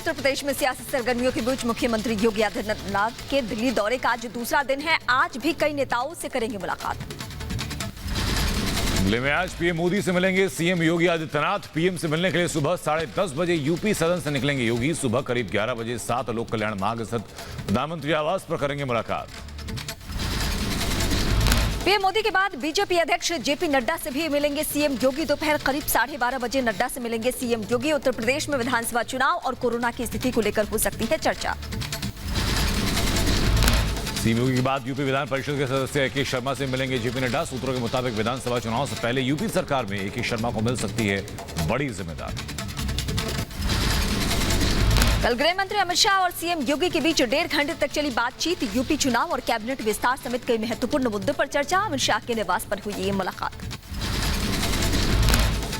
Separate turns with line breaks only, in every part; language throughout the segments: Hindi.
उत्तर प्रदेश में सियासी सरगर्मियों के बीच मुख्यमंत्री योगी आदित्यनाथ के दिल्ली दौरे का आज दूसरा दिन है। आज भी कई नेताओं से करेंगे मुलाकात।
दिल्ली में आज पीएम मोदी से मिलेंगे सीएम योगी आदित्यनाथ। पीएम से मिलने के लिए सुबह 10:30 बजे यूपी सदन से निकलेंगे योगी। सुबह करीब 11 बजे 7 लोक कल्याण मार्ग स्थित प्रधानमंत्री आवास पर करेंगे मुलाकात।
पीएम मोदी के बाद बीजेपी अध्यक्ष जेपी नड्डा से भी मिलेंगे सीएम योगी। दोपहर करीब 12:30 बजे नड्डा से मिलेंगे सीएम योगी। उत्तर प्रदेश में विधानसभा चुनाव और कोरोना की स्थिति को लेकर हो सकती है चर्चा।
सीएम योगी के बाद यूपी विधान परिषद के सदस्य ए के शर्मा से मिलेंगे जेपी नड्डा। सूत्रों के मुताबिक विधानसभा चुनाव से पहले यूपी सरकार में ए के शर्मा को मिल सकती है बड़ी जिम्मेदारी।
कल गृह मंत्री अमित शाह और सीएम योगी के बीच 1.5 घंटे तक चली बातचीत। यूपी चुनाव और कैबिनेट विस्तार समेत कई महत्वपूर्ण मुद्दों पर चर्चा। अमित शाह के निवास पर हुई ये मुलाकात।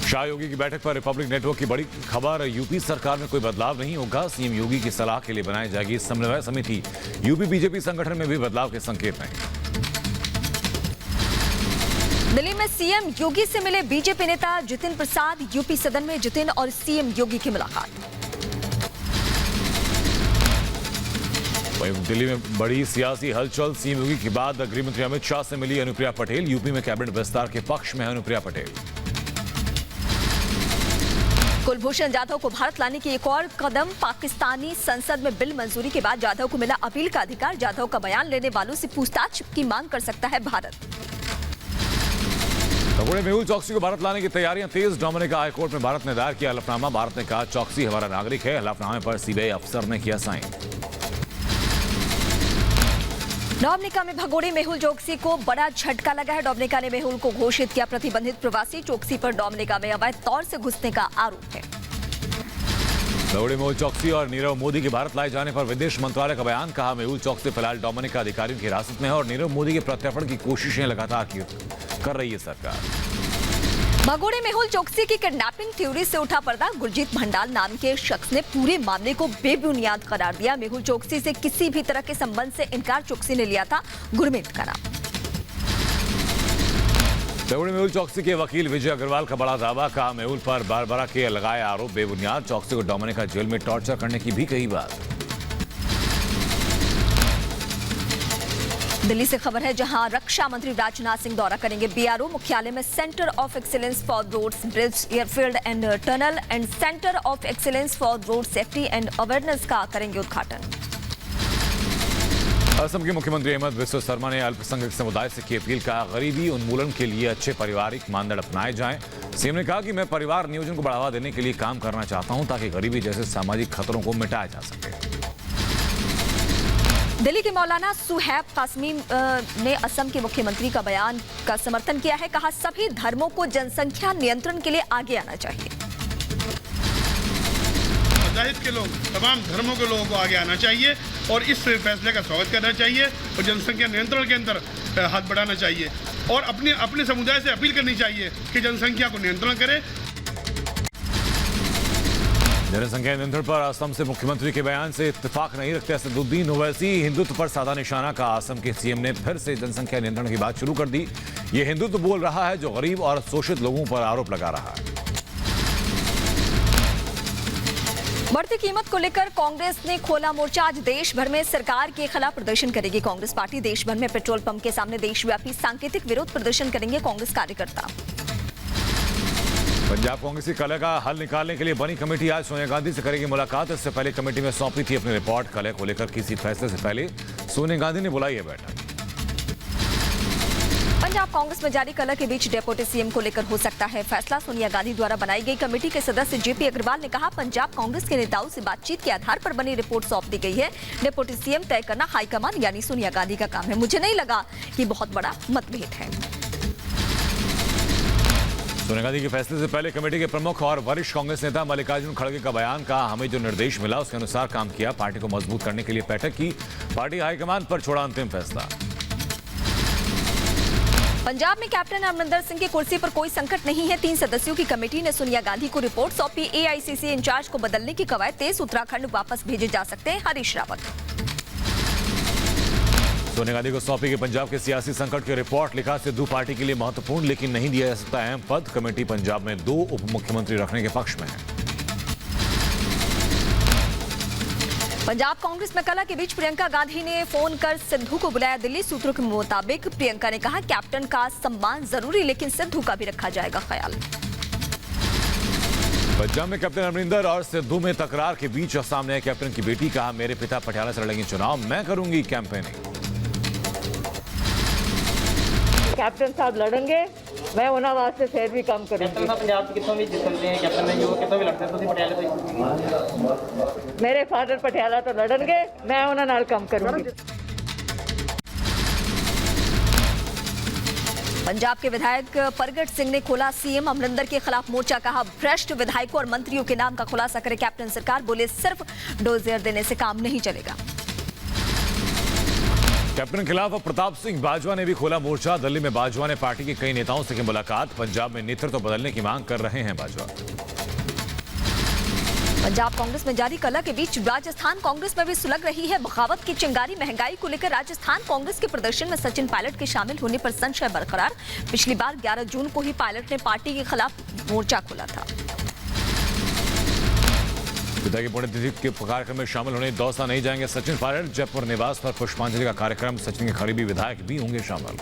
शाह योगी की बैठक पर रिपब्लिक नेटवर्क की बड़ी खबर। यूपी सरकार में कोई बदलाव नहीं होगा। सीएम योगी की सलाह के लिए बनाई जाएगी समन्वय समिति। यूपी बीजेपी संगठन में भी बदलाव के संकेत नहीं।
दिल्ली में सीएम योगी से मिले बीजेपी नेता जितिन प्रसाद। यूपी सदन में जितिन और सीएम योगी की मुलाकात।
दिल्ली में बड़ी सियासी हलचल। सीएम योगी के बाद गृह मंत्री अमित शाह से मिली अनुप्रिया पटेल। यूपी में कैबिनेट विस्तार के पक्ष में है अनुप्रिया पटेल।
कुलभूषण जाधव को भारत लाने की एक और कदम। पाकिस्तानी संसद में बिल मंजूरी के बाद जाधव को मिला अपील का अधिकार। जाधव का बयान लेने वालों से पूछताछ की मांग कर सकता है भारत।
भगोड़े मेहुल चौकसी को भारत लाने की तैयारियां तेज। डोमिनिका हाईकोर्ट में भारत ने दायर किया हलफनामा। भारत ने कहा चौकसी हमारा नागरिक है। हलफनामे पर सीबीआई अफसर ने किया साइन।
डोमिनिका में भगोड़े मेहुल चौकसी को बड़ा झटका लगा है। डोमिनिका ने मेहुल को घोषित किया प्रतिबंधित प्रवासी। चौकसी पर डोमिनिका में अवैध तौर से घुसने का आरोप है।
भगोड़े मेहुल चौकसी और नीरव मोदी के भारत लाए जाने पर विदेश मंत्रालय का बयान। कहा मेहुल चौकसी फिलहाल डोमिनिका अधिकारियों की हिरासत में है और नीरव मोदी के प्रत्यर्पण की कोशिशें लगातार कर रही है सरकार।
भगोड़े मेहुल चौकसी की किडनैपिंग थ्योरी से उठा पर्दा। गुरजीत भंडाल नाम के शख्स ने पूरे मामले को बेबुनियाद करार दिया। मेहुल चौकसी से किसी भी तरह के संबंध से इनकार चौकसी ने लिया था गुरमीत का नाम।
भगोड़े मेहुल चौकसी के वकील विजय अग्रवाल का बड़ा दावा। कहा मेहुल पर बारबरा के लगाए आरोप बेबुनियाद। चौकसी को डोमिनिका जेल में टॉर्चर करने की भी कही बात।
दिल्ली से खबर है जहां रक्षा मंत्री राजनाथ सिंह दौरा करेंगे बीआरओ मुख्यालय में। Centre of excellence for roads, bridge, airfield and tunnel and centre of excellence for road safety and awareness का करेंगे उद्घाटन।
असम के मुख्यमंत्री हेमंत बिस्वा शर्मा ने अल्पसंख्यक समुदाय से की अपील। कहा गरीबी उन्मूलन के लिए अच्छे पारिवारिक मानदंड अपनाए जाएं। सीएम ने कहा कि मैं परिवार नियोजन को बढ़ावा देने के लिए काम करना चाहता हूं ताकि गरीबी जैसे सामाजिक खतरों को मिटाया जा सके।
दिल्ली के मौलाना सुहैब कासमी ने असम के मुख्यमंत्री का बयान का समर्थन किया है। कहा सभी धर्मों को जनसंख्या नियंत्रण के लिए आगे आना चाहिए।
मज़ाहिब के लोग, तमाम धर्मों के लोगों को आगे आना चाहिए और इस फैसले का स्वागत करना चाहिए और जनसंख्या नियंत्रण के अंदर हाथ बढ़ाना चाहिए और अपने समुदाय से अपील करनी चाहिए कि जनसंख्या को नियंत्रण करे।
जनसंख्या नियंत्रण पर असम से मुख्यमंत्री के बयान से इत्तेफाक नहीं रखते असदुद्दीन ओवैसी। हिंदुत्व पर साधा निशाना का असम के सीएम ने फिर से जनसंख्या नियंत्रण की बात शुरू कर दी। ये हिंदुत्व बोल रहा है जो गरीब और शोषित लोगों पर आरोप लगा रहा है।
बढ़ती कीमत को लेकर कांग्रेस ने खोला मोर्चा। आज देश भर में सरकार के खिलाफ प्रदर्शन करेगी कांग्रेस पार्टी। देश भर में पेट्रोल पंप के सामने देशव्यापी सांकेतिक विरोध प्रदर्शन करेंगे कांग्रेस कार्यकर्ता।
पंजाब कांग्रेस की कलह का हल निकालने के लिए बनी कमेटी आज सोनिया गांधी से करेगी मुलाकात। इससे पहले कमेटी में सौंपी थी अपनी रिपोर्ट। कलह को लेकर किसी फैसले से पहले सोनिया गांधी ने बुलाई है बैठक।
पंजाब कांग्रेस में जारी कलह के बीच डेप्यूटी सीएम को लेकर हो सकता है फैसला। सोनिया गांधी द्वारा बनाई गई कमेटी के सदस्य जेपी अग्रवाल ने कहा पंजाब कांग्रेस के नेताओं से बातचीत के आधार पर बनी रिपोर्ट सौंप दी गई है। डेप्यूटी सीएम तय करना हाईकमान यानी सोनिया गांधी का काम है। मुझे नहीं लगा कि बहुत बड़ा मतभेद है।
सोनिया गांधी के फैसले से पहले कमेटी के प्रमुख और वरिष्ठ कांग्रेस नेता मल्लिकार्जुन खड़गे का बयान। कहा हमें जो निर्देश मिला उसके अनुसार काम किया। पार्टी को मजबूत करने के लिए बैठक की। पार्टी हाईकमान पर छोड़ा अंतिम फैसला।
पंजाब में कैप्टन अमरिंदर सिंह की कुर्सी पर कोई संकट नहीं है। 3 सदस्यों की कमेटी ने सोनिया गांधी को रिपोर्ट सौंपी। एआईसीसी इंचार्ज को बदलने की कवायद तेज। उत्तराखंड वापस भेजे जा सकते हैं हरीश रावत।
सोनिया गांधी को सौंपी गई पंजाब के सियासी संकट की रिपोर्ट। लिखा सिद्धू पार्टी के लिए महत्वपूर्ण लेकिन नहीं दिया जा सकता अहम पद। कमेटी पंजाब में 2 उप मुख्यमंत्री रखने के पक्ष में है।
पंजाब कांग्रेस में कलह के बीच प्रियंका गांधी ने फोन कर सिद्धू को बुलाया दिल्ली। सूत्रों के मुताबिक प्रियंका ने कहा कैप्टन का सम्मान जरूरी, लेकिन सिद्धू का भी रखा जाएगा ख्याल।
पंजाब में कैप्टन अमरिंदर और सिद्धू में तकरार के बीच सामने आए कैप्टन की बेटी। कहा मेरे पिता पटियाला से लड़ेंगे चुनाव, मैं करूंगी कैंपेनिंग।
कैप्टन साहब लड़ेंगे, मैं उन्होंने वास्ते फिर भी काम करूंगी।
कैप्टन साहब पंजाब कितों भी जितते हैं, कैप्टन ने जो कितों भी लड़ते हैं, ਤੁਸੀਂ ਪਟਿਆਲੇ ਤੋਂ
मेरे फादर पटियाला तो लड़ेंगे, मैं उन्होंने नाल काम करूंगी।
पंजाब के विधायक परगट सिंह ने खोला सीएम अमरिंदर के खिलाफ मोर्चा। कहा भ्रष्ट विधायकों और मंत्रियों के नाम का खुलासा करे कैप्टन सरकार। बोले सिर्फ डोजियर देने से काम नहीं चलेगा।
कैप्टन के खिलाफ प्रताप सिंह बाजवा ने भी खोला मोर्चा। दिल्ली में बाजवा ने पार्टी के कई नेताओं से की मुलाकात। पंजाब में नेतृत्व बदलने की मांग कर रहे हैं बाजवा।
पंजाब कांग्रेस में जारी कलह के बीच राजस्थान कांग्रेस में भी सुलग रही है बगावत की चिंगारी। महंगाई को लेकर राजस्थान कांग्रेस के प्रदर्शन में सचिन पायलट के शामिल होने पर संशय बरकरार। पिछली बार 11 जून को ही पायलट ने पार्टी के खिलाफ मोर्चा खोला था।
पिता की पुण्यतिथि के कार्यक्रम में शामिल होने दौसा नहीं जाएंगे सचिन पायलट। जयपुर निवास पर पुष्पांजलि का कार्यक्रम, सचिन के करीबी विधायक भी होंगे शामिल।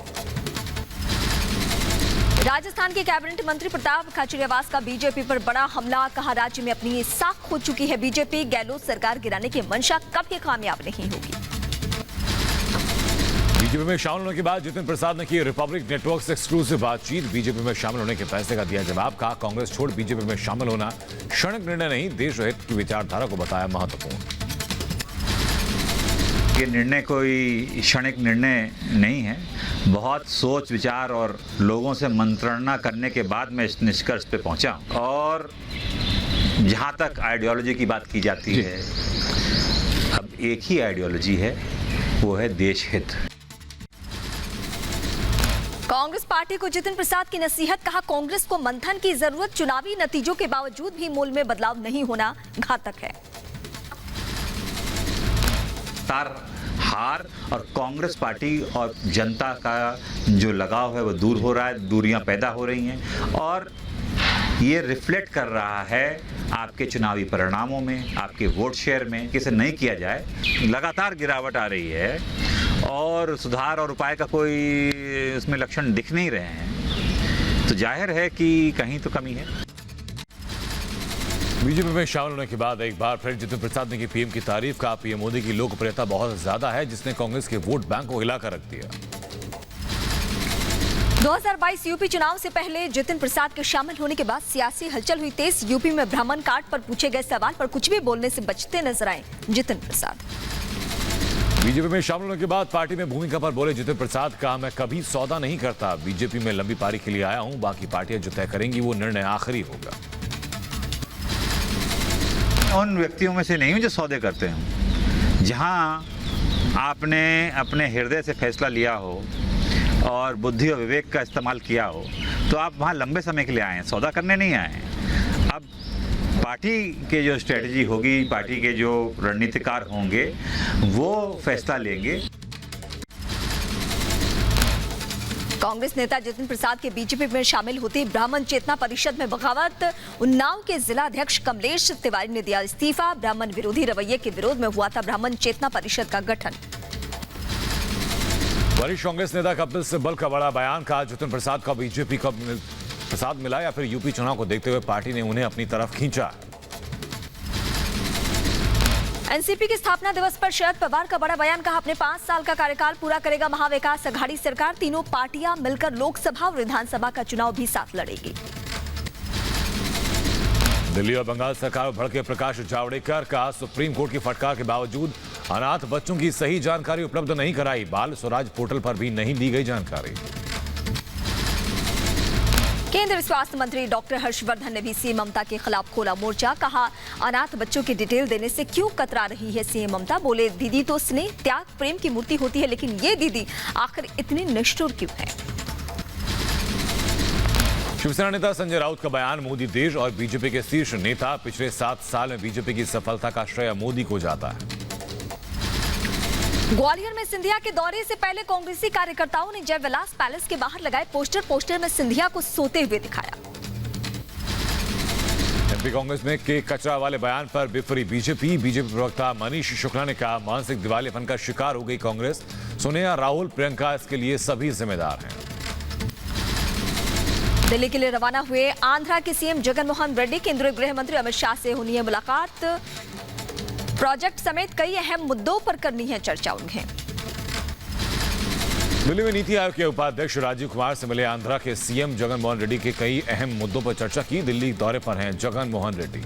राजस्थान के कैबिनेट मंत्री प्रताप खाचरियावास का बीजेपी पर बड़ा हमला। कहा राज्य में अपनी साख खो चुकी है बीजेपी। गहलोत सरकार गिराने की मंशा कभी कामयाब नहीं होगी।
बीजेपी में शामिल होने के बाद जितिन प्रसाद ने की रिपब्लिक नेटवर्क से एक्सक्लूसिव बातचीत। बीजेपी में शामिल होने के फैसले का दिया जवाब। कहा कांग्रेस छोड़ बीजेपी में शामिल होना क्षणिक निर्णय नहीं, देश हित की विचारधारा को बताया महत्वपूर्ण।
ये निर्णय कोई क्षणिक निर्णय नहीं है, बहुत सोच विचार और लोगों से मंत्रणा करने के बाद मैं इस निष्कर्ष पे पहुंचा। और जहां तक आइडियोलॉजी की बात की जाती है, अब एक ही आइडियोलॉजी है, वो है देश हित।
कांग्रेस पार्टी को जितिन प्रसाद की नसीहत। कहा कांग्रेस को मंथन की जरूरत, चुनावी नतीजों के बावजूद भी मूल में बदलाव नहीं होना घातक है।
हार और कांग्रेस पार्टी और जनता का जो लगाव है वो दूर हो रहा है, दूरियां पैदा हो रही हैं और ये रिफ्लेक्ट कर रहा है आपके चुनावी परिणामों में, आपके वोट शेयर में। किसे नहीं किया जाए, लगातार गिरावट आ रही है और सुधार और उपाय का कोई उसमें लक्षण दिख नहीं रहे हैं, तो जाहिर है कि कहीं तो कमी है।
बीजेपी में शामिल होने के बाद एक बार फिर जितिन प्रसाद ने की पीएम की तारीफ। का पीएम मोदी की लोकप्रियता बहुत ज्यादा है, जिसने कांग्रेस के वोट बैंक को हिलाकर रख दिया।
2022 यूपी चुनाव से पहले जितिन प्रसाद के शामिल होने के बाद सियासी हलचल हुई तेज। यूपी में भ्रमण कार्ड पर पूछे गए सवाल पर कुछ भी बोलने से बचते नजर आए जितिन प्रसाद।
बीजेपी में शामिल होने के बाद पार्टी में भूमिका पर बोले जितिन प्रसाद। कहा मैं कभी सौदा नहीं करता, बीजेपी में लंबी पारी के लिए आया हूं, बाकी पार्टियां जो तय करेंगी वो निर्णय आखिरी होगा।
उन व्यक्तियों में से नहीं हूं जो सौदे करते हैं। जहां आपने अपने हृदय से फैसला लिया हो और बुद्धि और विवेक का इस्तेमाल किया हो, तो आप वहां लंबे समय के लिए आए हैं, सौदा करने नहीं आए हैं। अब पार्टी के जो स्ट्रेटजी होगी, पार्टी के जो रणनीतिकार होंगे, वो फैसला लेंगे।
कांग्रेस नेता जितिन प्रसाद के बीजेपी में शामिल होते ब्राह्मण चेतना परिषद में बगावत। उन्नाव के जिला अध्यक्ष कमलेश तिवारी ने दिया इस्तीफा। ब्राह्मण विरोधी रवैये के विरोध में हुआ था ब्राह्मण चेतना परिषद का गठन।
वरिष्ठ कांग्रेस नेता कपिल सिब्बल का बड़ा बयान। कहा जितिन प्रसाद का बीजेपी का प्रसाद मिला या फिर यूपी चुनाव को देखते हुए पार्टी ने उन्हें अपनी तरफ खींचा।
एनसीपी के स्थापना दिवस पर शरद पवार का बड़ा बयान। कहा अपने 5 साल का कार्यकाल पूरा करेगा महाविकास अघाड़ी सरकार। तीनों पार्टियां मिलकर लोकसभा और विधानसभा का चुनाव भी साथ लड़ेगी।
दिल्ली और बंगाल सरकार पर भड़के प्रकाश जावड़ेकर। कहा सुप्रीम कोर्ट की फटकार के बावजूद अनाथ बच्चों की सही जानकारी उपलब्ध नहीं कराई, बाल स्वराज पोर्टल पर भी नहीं दी गई जानकारी।
केंद्रीय स्वास्थ्य मंत्री डॉक्टर हर्षवर्धन ने भी सीएम ममता के खिलाफ खोला मोर्चा। कहा अनाथ बच्चों की डिटेल देने से क्यों कतरा रही है सीएम ममता। बोले दीदी तो स्नेह त्याग प्रेम की मूर्ति होती है, लेकिन ये दीदी आखिर इतनी निष्ठुर क्यों है।
शिवसेना नेता संजय राउत का बयान। मोदी देश और बीजेपी के शीर्ष नेता। पिछले 7 साल में बीजेपी की सफलता का श्रेय मोदी को जाता है।
ग्वालियर में सिंधिया के दौरे से पहले कांग्रेसी कार्यकर्ताओं ने जयविलास पैलेस के बाहर लगाए पोस्टर में सिंधिया को सोते हुए दिखाया।
यूपी कांग्रेस में के कचरा वाले बयान पर बिफरी बीजेपी प्रवक्ता मनीष शुक्ला ने कहा मानसिक दिवालियापन का शिकार हो गई कांग्रेस। सोनिया, राहुल, प्रियंका इसके लिए सभी जिम्मेदार हैं।
दिल्ली के लिए रवाना हुए आंध्रा के सीएम जगन मोहन रेड्डी, केंद्रीय गृह मंत्री अमित शाह से होनी है मुलाकात। प्रोजेक्ट समेत कई अहम मुद्दों पर करनी है चर्चा उन्हें।
दिल्ली में नीति आयोग के उपाध्यक्ष राजीव कुमार से मिले आंध्रा के सीएम जगन मोहन रेड्डी के कई अहम मुद्दों पर चर्चा की। दिल्ली दौरे पर हैं जगन मोहन रेड्डी।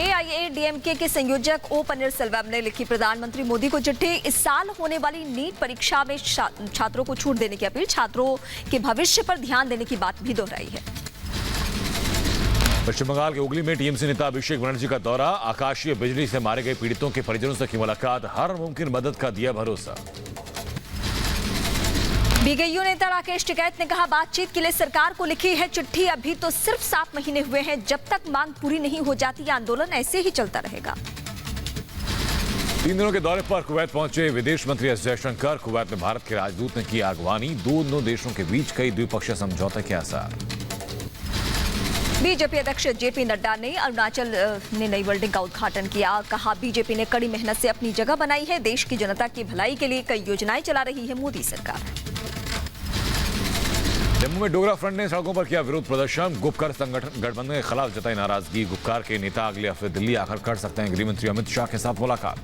एआईएडीएमके के संयोजक ओ पन्नीरसेल्वम ने लिखी प्रधानमंत्री मोदी को चिट्ठी। इस साल होने वाली नीट परीक्षा में छात्रों को छूट देने की अपील, छात्रों के भविष्य पर ध्यान देने की बात भी दोहराई है।
पश्चिम बंगाल के हुगली में टीएमसी नेता अभिषेक बनर्जी का दौरा, आकाशीय बिजली से मारे गए पीड़ितों के परिजनों से की मुलाकात, हर मुमकिन मदद का दिया भरोसा।
बीजेयू नेता राकेश टिकैत ने कहा बातचीत के लिए सरकार को लिखी है चिट्ठी, अभी तो सिर्फ 7 महीने हुए हैं, जब तक मांग पूरी नहीं हो जाती आंदोलन ऐसे ही चलता रहेगा।
3 दिनों के दौरे पर कुवैत पहुंचे विदेश मंत्री एस जयशंकर। कुवैत में भारत के राजदूत ने की अगवानी, दोनों देशों के बीच कई द्विपक्षीय समझौते के आसार।
बीजेपी अध्यक्ष जेपी नड्डा ने अरुणाचल में नई बिल्डिंग का उद्घाटन किया। कहा बीजेपी ने कड़ी मेहनत से अपनी जगह बनाई है, देश की जनता की भलाई के लिए कई योजनाएं चला रही है मोदी सरकार।
जम्मू में डोगरा फ्रंट ने सड़कों पर किया विरोध प्रदर्शन, गुपकर संगठन गठबंधन के खिलाफ जताई नाराजगी। गुपकार के नेता अगले हफ्ते दिल्ली आकर कर सकते हैं गृह मंत्री अमित शाह के साथ मुलाकात।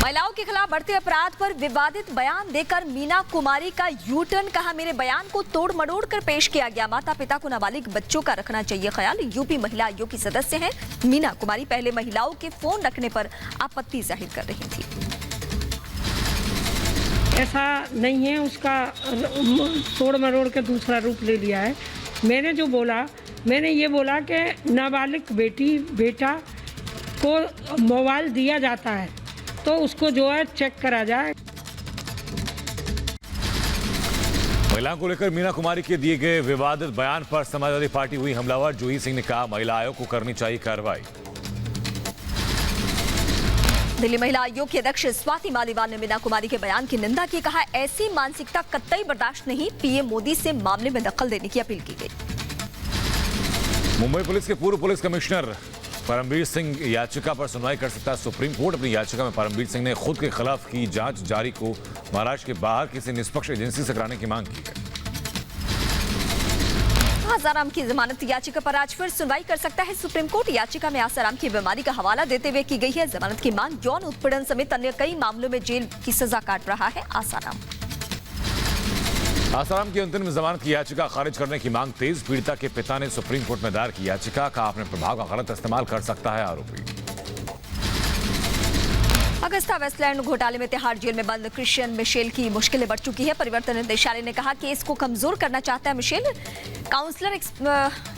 महिलाओं के खिलाफ बढ़ते अपराध पर विवादित बयान देकर मीना कुमारी का यू टर्न, कहा मेरे बयान को तोड़ मरोड़ कर पेश किया गया, माता पिता को नाबालिग बच्चों का रखना चाहिए ख्याल। यूपी महिला आयोग की सदस्य हैं मीना कुमारी, पहले महिलाओं के फोन रखने पर आपत्ति जाहिर कर रही थी।
ऐसा नहीं है, उसका तोड़ मरोड़ के दूसरा रूप ले लिया है। मैंने जो बोला, मैंने ये बोला कि नाबालिग बेटा को मोबाइल दिया जाता है तो उसको जो है चेक करा जाए।
महिलाओं को लेकर मीना कुमारी के दिए गए विवादित बयान पर समाजवादी पार्टी हुई हमलावर। जूही सिंह ने कहा महिला आयोग को करनी चाहिए कार्रवाई।
दिल्ली महिला आयोग की अध्यक्ष स्वाति मालीवाल ने मीना कुमारी के बयान की निंदा की, कहा ऐसी मानसिकता कतई बर्दाश्त नहीं, पीएम मोदी से मामले में दखल देने की अपील की गई।
मुंबई पुलिस के पूर्व पुलिस कमिश्नर परमवीर सिंह याचिका पर सुनवाई कर सकता है सुप्रीम कोर्ट। अपनी याचिका में परमवीर सिंह ने खुद के खिलाफ की जांच जारी को महाराष्ट्र के बाहर किसी निष्पक्ष एजेंसी से कराने की मांग की है।
आसाराम की जमानत याचिका पर आज फिर सुनवाई कर सकता है सुप्रीम कोर्ट। याचिका में आसाराम की बीमारी का हवाला देते हुए की गई है जमानत की मांग। यौन उत्पीड़न समेत अन्य कई मामलों में जेल की सजा काट रहा है आसाराम।
आसाराम की अंतरिम जमानत की याचिका खारिज करने की मांग तेज। पीड़िता के पिता ने सुप्रीम कोर्ट में दायर की याचिका, कहा अपने प्रभाव का गलत इस्तेमाल कर सकता है आरोपी।
अगस्ता वेस्टलैंड घोटाले में तिहाड़ जेल में बंद क्रिश्चियन मिशेल की मुश्किलें बढ़ चुकी है। परिवर्तन निदेशालय ने कहा केस को कमजोर करना चाहता है मिशेल। काउंसलर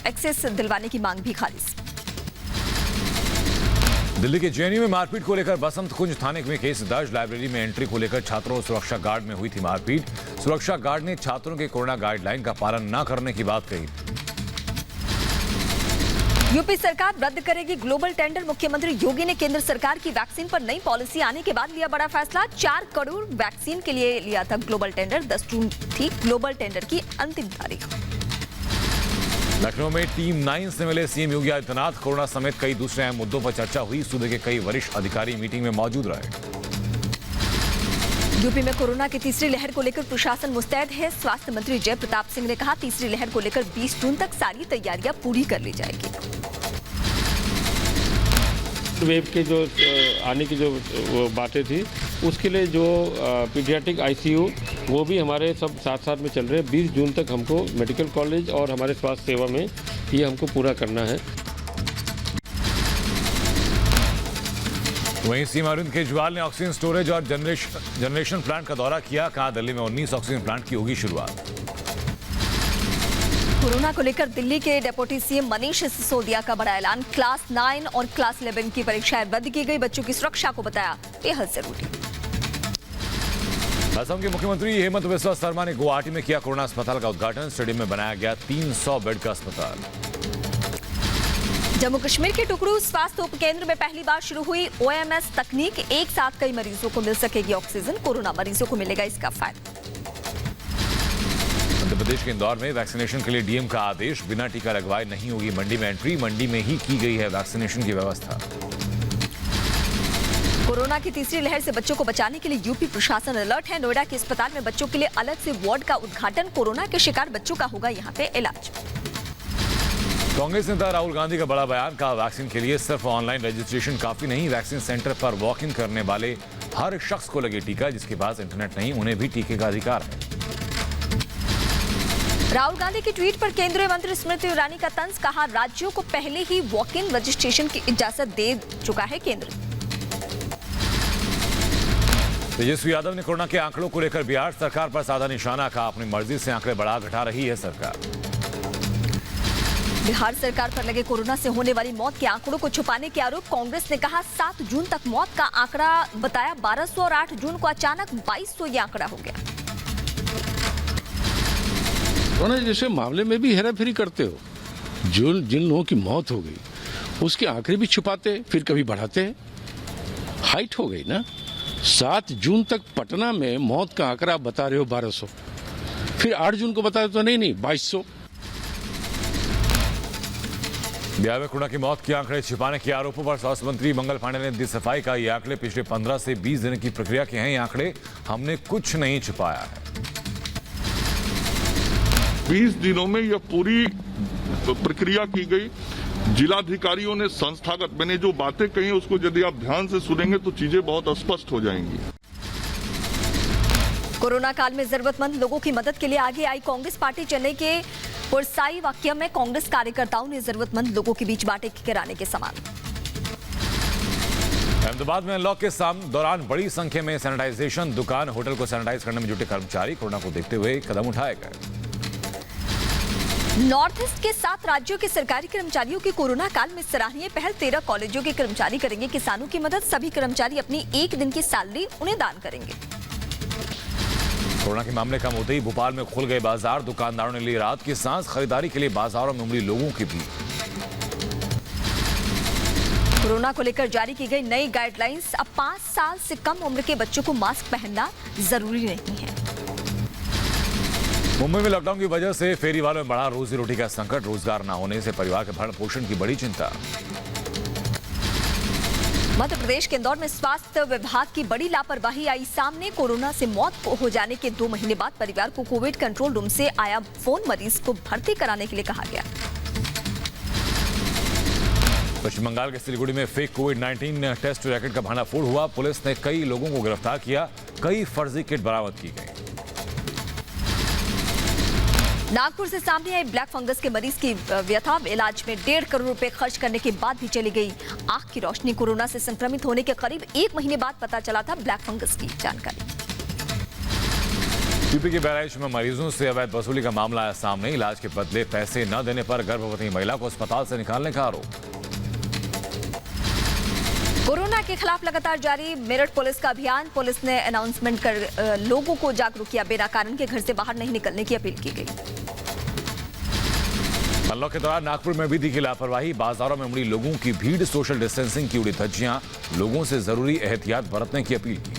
एक्सेस दिलवाने की मांग भी खारिज।
दिल्ली के जेएनयू में मारपीट को लेकर बसंत कुंज थाने में केस दर्ज। लाइब्रेरी में एंट्री को लेकर छात्रों और सुरक्षा गार्ड में हुई थी मारपीट। सुरक्षा गार्ड ने छात्रों के कोरोना गाइडलाइन का पालन न करने की बात कही।
यूपी सरकार रद्द करेगी ग्लोबल टेंडर। मुख्यमंत्री योगी ने केंद्र सरकार की वैक्सीन पर नई पॉलिसी आने के बाद लिया बड़ा फैसला। 4 करोड़ वैक्सीन के लिए लिया था ग्लोबल टेंडर। 10 जून थी ग्लोबल टेंडर की अंतिम तारीख।
लखनऊ में टीम 9 से मिले सीएम योगी आदित्यनाथ। कोरोना समेत कई दूसरे अहम मुद्दों पर चर्चा हुई। सूबे के कई वरिष्ठ अधिकारी मीटिंग में मौजूद रहे।
यूपी में कोरोना की तीसरी लहर को लेकर प्रशासन मुस्तैद है। स्वास्थ्य मंत्री जय प्रताप सिंह ने कहा तीसरी लहर को लेकर 20 जून तक सारी तैयारियां पूरी कर ली जाएगी।
वेब के जो आने की जो बातें थी उसके लिए जो पीडियाट्रिक आईसीयू वो भी हमारे सब साथ साथ में चल रहे हैं। 20 जून तक हमको मेडिकल कॉलेज और हमारे स्वास्थ्य सेवा में ये हमको पूरा करना है।
वहीं सीएम अरविंद केजरीवाल ने ऑक्सीजन स्टोरेज और जनरेशन प्लांट का दौरा किया। कहा दिल्ली में 19 ऑक्सीजन प्लांट की होगी शुरुआत।
कोरोना को लेकर दिल्ली के डेप्यूटी सीएम मनीष सिसोदिया का बड़ा ऐलान। क्लास 9 और क्लास 11 की परीक्षाएं रद्द की गई। बच्चों की सुरक्षा को बताया बेहद जरूरी।
असम के मुख्यमंत्री हेमंत बिस्वा शर्मा ने गुवाहाटी में किया कोरोना अस्पताल का उद्घाटन। स्टेडियम में बनाया गया 300 बेड का अस्पताल।
जम्मू कश्मीर के टुकड़ू स्वास्थ्य उपकेंद्र में पहली बार शुरू हुई OMS तकनीक। एक साथ कई मरीजों को मिल सकेगी ऑक्सीजन। कोरोना मरीजों को मिलेगा इसका फायदा।
मध्य प्रदेश के इंदौर में वैक्सीनेशन के लिए डीएम का आदेश, बिना टीका लगवाए नहीं होगी मंडी में एंट्री, मंडी में ही की गई है वैक्सीनेशन की व्यवस्था।
कोरोना की तीसरी लहर से बच्चों को बचाने के लिए यूपी प्रशासन अलर्ट है। नोएडा के अस्पताल में बच्चों के लिए अलग से वार्ड का उद्घाटन, कोरोना के शिकार बच्चों का होगा यहां पे इलाज।
कांग्रेस नेता राहुल गांधी का बड़ा बयान, कहा वैक्सीन के लिए सिर्फ ऑनलाइन रजिस्ट्रेशन काफी नहीं, वैक्सीन सेंटर पर वॉक इन करने वाले हर शख्स को लगे टीका, जिसके पास इंटरनेट नहीं उन्हें भी टीके का अधिकार है।
राहुल गांधी की ट्वीट पर केंद्रीय मंत्री स्मृति ईरानी का तंज, कहा राज्यों को पहले ही वॉक इन रजिस्ट्रेशन की इजाजत दे चुका है केंद्र।
तेजस्वी यादव ने कोरोना के आंकड़ों को लेकर बिहार सरकार पर साधा निशाना, कहा अपनी मर्जी से आंकड़े बढ़ा घटा रही है सरकार।
बिहार सरकार पर लगे कोरोना से होने वाली मौत के आंकड़ों को छुपाने के आरोप, कांग्रेस ने कहा 7 जून तक मौत का आंकड़ा बताया 1200 और 8 जून को अचानक 2200 ये आंकड़ा हो गया।
कोरोना जैसे मामले में भी हेराफेरी करते हो, जिन लोगों की मौत हो गई उसके आंकड़े भी छुपाते, फिर कभी बढ़ाते। हाइट हो गई ना। 7 जून तक पटना में मौत का आंकड़ा बता रहे हो 1200, फिर 8 जून को बता रहे तो नहीं 2200।
बिहार में कोरोना की मौत के आंकड़े छिपाने के आरोपों पर स्वास्थ्य मंत्री मंगल पांडे ने दी सफाई, का ये आंकड़े पिछले 15 से 20 दिन की प्रक्रिया के हैं, ये आंकड़े हमने कुछ नहीं छिपाया है।
20 दिनों में यह पूरी प्रक्रिया की गई। जिलाधिकारियों ने संस्थागत, मैंने जो बातें कही उसको यदि आप ध्यान से सुनेंगे तो चीजें बहुत स्पष्ट हो जाएंगी।
कोरोना काल में जरूरतमंद लोगों की मदद के लिए आगे आई कांग्रेस पार्टी। चेन्नई के पुरसाई वाक्यम में कांग्रेस कार्यकर्ताओं ने जरूरतमंद लोगों के बीच बांटे किराने के सामान।
अहमदाबाद में अनलॉक के दौरान बड़ी संख्या में सैनिटाइजेशन दुकान, होटल को सैनिटाइज करने में जुटे कर्मचारी, कोरोना को देखते हुए कदम उठाए गए।
नॉर्थ ईस्ट के 7 राज्यों के सरकारी कर्मचारियों की कोरोना काल में सराहनीय पहल, 13 कॉलेजों के कर्मचारी करेंगे किसानों की मदद, सभी कर्मचारी अपनी 1 दिन की सैलरी उन्हें दान करेंगे।
कोरोना के मामले कम होते ही भोपाल में खुल गए बाजार, दुकानदारों ने ली राहत की सांस, खरीदारी के लिए बाजारों में उमड़ी लोगों की भीड़।
कोरोना को लेकर जारी की गई नई गाइडलाइंस, अब 5 साल से कम उम्र के बच्चों को मास्क पहनना जरूरी नहीं है।
मुंबई में लॉकडाउन की वजह से फेरी वालों में बढ़ा रोजी रोटी का संकट, रोजगार न होने से परिवार के भरण पोषण की बड़ी चिंता।
मध्य प्रदेश के इंदौर में स्वास्थ्य विभाग की बड़ी लापरवाही आई सामने, कोरोना से मौत हो जाने के 2 महीने बाद परिवार को कोविड कंट्रोल रूम से आया फोन, मरीज को भर्ती कराने के लिए कहा गया।
पश्चिम बंगाल के सिलीगुड़ी में फेक कोविड-19 टेस्ट रैकेट का भांडाफोड़ हुआ, पुलिस ने कई लोगों को गिरफ्तार किया, कई फर्जी किट बरामद की गई।
नागपुर से सामने आई ब्लैक फंगस के मरीज की व्यथा, इलाज में 1.5 करोड़ रुपए खर्च करने के बाद भी चली गई आंख की रोशनी। कोरोना से संक्रमित होने के करीब 1 महीने बाद पता चला था ब्लैक फंगस की जानकारी।
यूपी के बहराइच में मरीजों से अवैध वसूली का मामला आया सामने, इलाज के बदले पैसे न देने पर गर्भवती महिला को अस्पताल से निकालने का आरोप।
कोरोना के खिलाफ लगातार जारी मेरठ पुलिस का अभियान, पुलिस ने अनाउंसमेंट कर लोगों को जागरूक किया, बिना कारण के घर से बाहर नहीं निकलने की अपील की गई।
अनलॉक के दौरान नागपुर में भी दिखी लापरवाही, बाजारों में उमड़ी लोगों की भीड़, सोशल डिस्टेंसिंग की उड़ी धज्जियां, लोगों से जरूरी एहतियात बरतने की अपील की।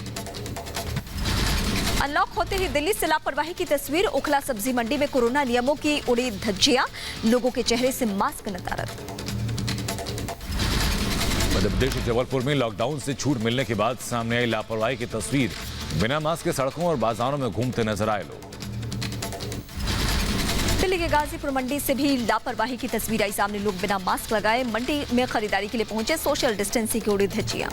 अनलॉक होते ही दिल्ली से लापरवाही की तस्वीर, ओखला सब्जी मंडी में कोरोना नियमों की उड़ी धज्जियां, लोगों के चेहरे से मास्क नदारद।
मध्य प्रदेश के जबलपुर में लॉकडाउन से छूट मिलने के बाद सामने आई लापरवाही की तस्वीर, बिना मास्क के सड़कों और बाजारों में घूमते नजर आए लोग।
दिल्ली के गाजीपुर मंडी से भी लापरवाही की तस्वीर आई सामने, लोग बिना मास्क लगाए मंडी में खरीदारी के लिए पहुंचे, सोशल डिस्टेंसिंग की उड़ी धज्जियां।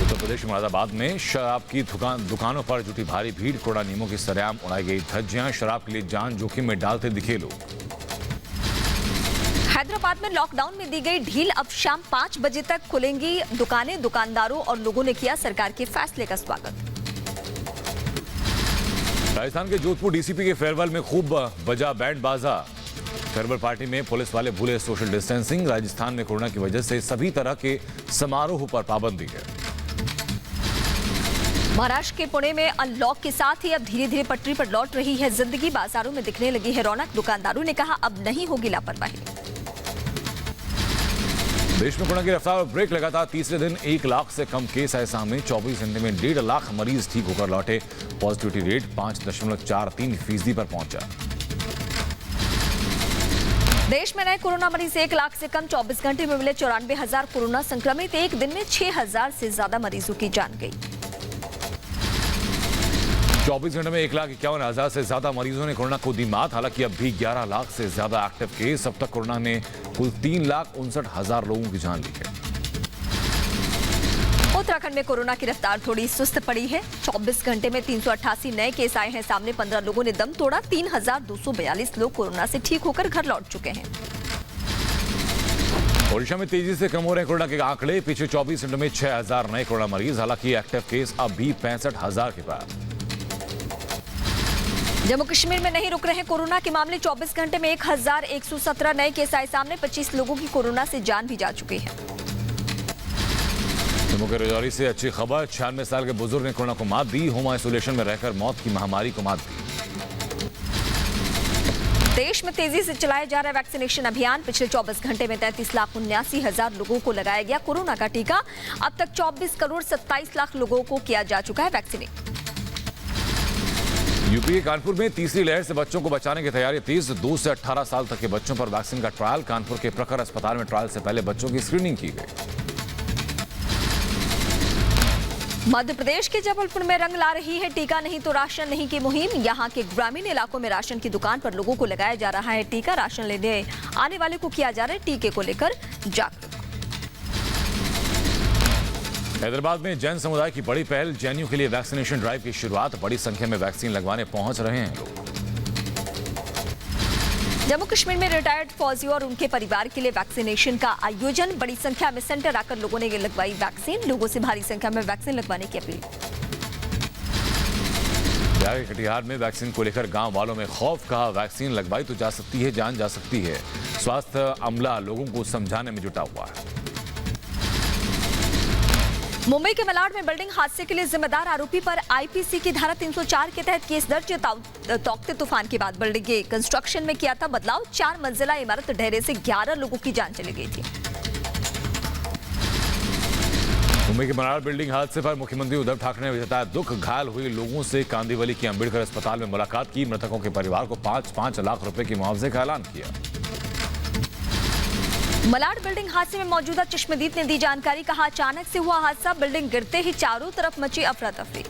उत्तर प्रदेश के मुरादाबाद में शराब की दुकानों पर जुटी भारी भीड़, कोरोना नियमों की सरेआम उड़ाई गई धज्जियां, शराब के लिए जान जोखिम में डालते दिखे लोग।
हैदराबाद में लॉकडाउन में दी गई ढील, अब शाम 5 बजे तक खुलेंगी दुकानें, दुकानदारों और लोगों ने किया सरकार के फैसले का स्वागत।
राजस्थान के जोधपुर डीसीपी के फेयरवेल में खूब बजा बैंड बाजा, फेयरवेल पार्टी में पुलिस वाले भूले सोशल डिस्टेंसिंग, राजस्थान में कोरोना की वजह से सभी तरह के समारोह पर पाबंदी है।
महाराष्ट्र के पुणे में अनलॉक के साथ ही अब धीरे धीरे पटरी पर लौट रही है जिंदगी, बाजारों में दिखने लगी है रौनक, दुकानदारों ने कहा अब नहीं होगी लापरवाही।
देश में कोरोना की रफ्तार और ब्रेक लगातार तीसरे दिन 1 लाख से कम केस आए सामने। 24 घंटे में 1.5 लाख मरीज ठीक होकर लौटे। पॉजिटिविटी रेट 5.43% पर पहुंचा।
देश में नए कोरोना मरीज 1 लाख से कम। 24 घंटे में मिले 94,000 कोरोना संक्रमित। एक दिन में 6,000 से ज्यादा मरीजों की जान गई।
24 घंटे में 1,51,000 से ज्यादा मरीजों ने कोरोना को दी मात। हालांकि अब भी 11 लाख से ज्यादा एक्टिव केस। अब तक कोरोना ने कुल 3,59,000 लोगों की जान ली है।
उत्तराखंड में कोरोना की रफ्तार थोड़ी सुस्त पड़ी है। 24 घंटे में 388 नए केस आए हैं सामने। 15 लोगों ने दम तोड़ा। 3,242 लोग कोरोना से ठीक होकर घर लौट चुके हैं।
ओडिशा में तेजी से कम हो रहे हैं कोरोना के आंकड़े। पिछले 24 घंटों में 6,000 नए कोरोना मरीज। हालांकि एक्टिव केस अब भी 65,000 के पार।
जम्मू कश्मीर में नहीं रुक रहे कोरोना के मामले। 24 घंटे में 1,117 नए केस आए सामने। 25 लोगों की कोरोना से जान भी जा चुकी है।
जम्मू के राजौरी से अच्छी खबर। 96 साल के बुजुर्ग ने कोरोना को मात दी। होम आइसोलेशन में रहकर मौत की महामारी को मात दी।
देश में तेजी से चलाया जा रहा है वैक्सीनेशन अभियान। पिछले 24 घंटे में 33,79,000 लोगों को लगाया गया कोरोना का टीका। अब तक 24,27,00,000 लोगों को किया जा चुका है वैक्सीनेट।
यूपी के कानपुर में तीसरी लहर से बच्चों को बचाने की तैयारी तेज। 2 से 18 साल तक के बच्चों पर वैक्सीन का ट्रायल। कानपुर के प्रखर अस्पताल में ट्रायल से पहले बच्चों की स्क्रीनिंग की गई।
मध्य प्रदेश के जबलपुर में रंग ला रही है टीका नहीं तो राशन नहीं की मुहिम। यहां के ग्रामीण इलाकों में राशन की दुकान पर लोगों को लगाया जा रहा है टीका। राशन लेने आने वाले को किया जा रहा है टीके को लेकर जागरूक।
हैदराबाद में जैन समुदाय की बड़ी पहल। जैनियों के लिए वैक्सीनेशन ड्राइव की शुरुआत। बड़ी संख्या में वैक्सीन लगवाने पहुंच रहे हैं लोग।
जम्मू कश्मीर में रिटायर्ड फौजियों और उनके परिवार के लिए वैक्सीनेशन का आयोजन। बड़ी संख्या में सेंटर आकर लोगों ने लगवाई वैक्सीन। लोगों से भारी संख्या में वैक्सीन लगवाने की अपील।
बिहार के कटिहार में वैक्सीन को लेकर गांव वालों में खौफ। कहा वैक्सीन लगवाई तो जा सकती है, जान जा सकती है। स्वास्थ्य अमला लोगों को समझाने में जुटा हुआ है।
मुंबई के मलाड में बिल्डिंग हादसे के लिए जिम्मेदार आरोपी पर आईपीसी की धारा 304 के तहत केस दर्ज। तौकते तूफान के बाद बिल्डिंग के कंस्ट्रक्शन में किया था बदलाव। 4 मंजिला इमारत ढहने से 11 लोगों की जान चली गई थी।
मुंबई के मलाड बिल्डिंग हादसे पर मुख्यमंत्री उद्धव ठाकरे ने जताया दुख। घायल हुए लोगों से कांदिवली के अंबेडकर अस्पताल में मुलाकात की। मृतकों के परिवार को 5-5 लाख रुपए के मुआवजे का ऐलान किया।
मलाड बिल्डिंग हादसे में मौजूदा चश्मदीद ने दी जानकारी। कहा अचानक से हुआ हादसा। बिल्डिंग गिरते ही चारों तरफ मची अफरा तफरी।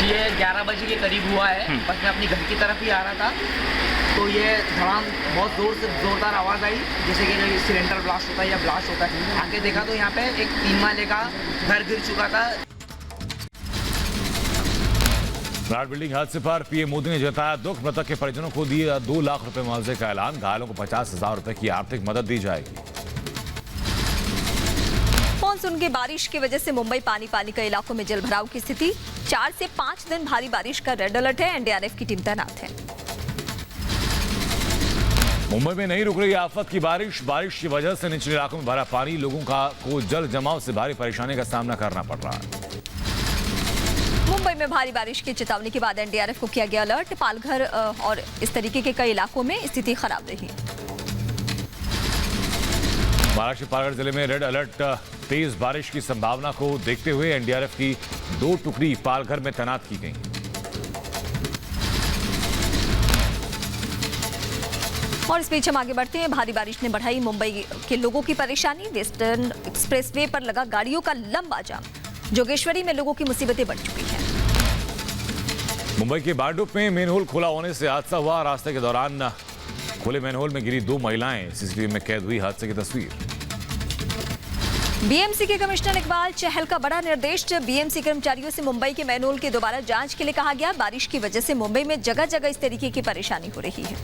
ये 11 बजे के करीब हुआ है। बस मैं अपनी घर की तरफ ही आ रहा था तो ये धड़ाम बहुत जोरदार आवाज़ आई, जैसे कि सिलेंडर ब्लास्ट होता है या ब्लास्ट होता है। आके देखा तो यहाँ पे एक 3 माले का घर गिर चुका था।
मलाड बिल्डिंग हादसे पर पीएम मोदी ने जताया दुख। मृतक के परिजनों को दिया 2 लाख रुपए मुआवजे का ऐलान। घायलों को 50,000 रुपए की आर्थिक मदद दी जाएगी।
मानसून की बारिश की वजह से मुंबई पानी के इलाकों में जलभराव की स्थिति। 4 से 5 दिन भारी बारिश का रेड अलर्ट है। एनडीआरएफ की टीम तैनात है।
मुंबई में नहीं रुक रही आफत की बारिश। बारिश की वजह से निचले इलाकों में भरा पानी। लोगों को जल जमाव से भारी परेशानी का सामना करना पड़ रहा है।
मुंबई में भारी बारिश की चेतावनी के बाद एनडीआरएफ को किया गया अलर्ट। पालघर और इस तरीके के कई इलाकों में स्थिति खराब रही।
महाराष्ट्र पालघर जिले में रेड अलर्ट। तेज बारिश की संभावना को देखते हुए एनडीआरएफ की 2 टुकड़ी पालघर में तैनात की गई।
और इस बीच हम आगे बढ़ते हैं। भारी बारिश ने बढ़ाई मुंबई के लोगों की परेशानी। वेस्टर्न एक्सप्रेसवे पर लगा गाड़ियों का लंबा जाम। जोगेश्वरी में लोगों की मुसीबतें बढ़ चुकी हैं।
मुंबई के बारडुप में मेनहोल खुला होने से हादसा हुआ। रास्ते के दौरान खुले मेनहोल में गिरी 2 महिलाएं। सीसीटीवी में कैद हुई हादसे की तस्वीर।
बीएमसी के कमिश्नर इकबाल चहल का बड़ा निर्देश। बीएमसी कर्मचारियों से मुंबई के मेनहोल की दोबारा जांच के लिए कहा गया। बारिश की वजह से मुंबई में जगह जगह इस तरीके की परेशानी हो रही है।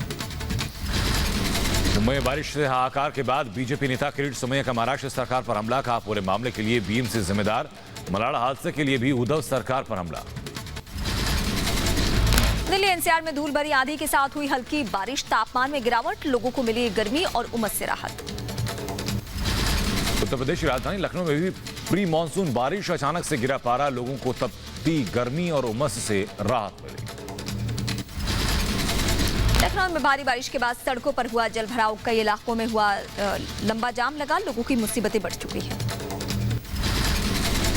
मुंबई में बारिश से हाहाकार के बाद बीजेपी नेता किरीट सोमैया का महाराष्ट्र सरकार पर हमला। कहा पूरे मामले के लिए बीएमसी जिम्मेदार। मलाड हादसे के लिए भी उद्धव सरकार पर हमला।
दिल्ली एनसीआर में धूल भरी आंधी के साथ हुई हल्की बारिश। तापमान में गिरावट। लोगों को मिली गर्मी और उमस से राहत।
उत्तर प्रदेश की राजधानी लखनऊ में भी प्री मानसून बारिश। अचानक से गिरा पारा। लोगों को तपती गर्मी और उमस से राहत मिली।
लखनऊ में भारी बारिश के बाद सड़कों पर हुआ जल भराव, कई इलाकों में हुआ लंबा जाम लगा, लोगों की मुसीबतें बढ़ चुकी हैं।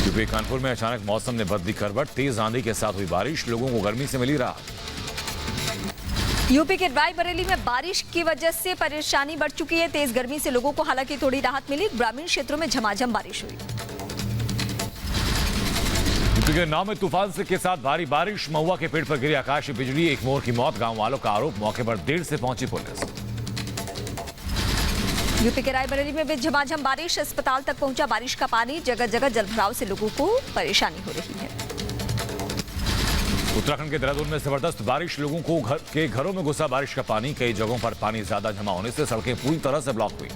यूपी कानपुर में अचानक मौसम ने बदली करवट, तेज आंधी के साथ हुई बारिश, लोगों को गर्मी से मिली राहत।
यूपी के रायबरेली में बारिश की वजह से परेशानी बढ़ चुकी है, तेज गर्मी से लोगों को हालांकि थोड़ी राहत मिली, ग्रामीण क्षेत्रों में झमाझम बारिश हुई।
यूपी के नाव में तूफान से के साथ भारी बारिश, महुआ के पेड़ पर गिरी आकाशीय बिजली, एक मोर की मौत, गांव वालों का आरोप, मौके पर देर से पहुंची पुलिस।
यूपी के रायबरेली में भी झमाझम बारिश, अस्पताल तक पहुंचा बारिश का पानी, जगह जगह जलभराव से लोगों को परेशानी हो रही है।
उत्तराखंड के देहरादून में जबरदस्त बारिश, लोगों को घरों में घुसा बारिश का पानी, कई जगहों पर पानी ज्यादा जमा होने से सड़कें पूरी तरह से ब्लॉक हुई।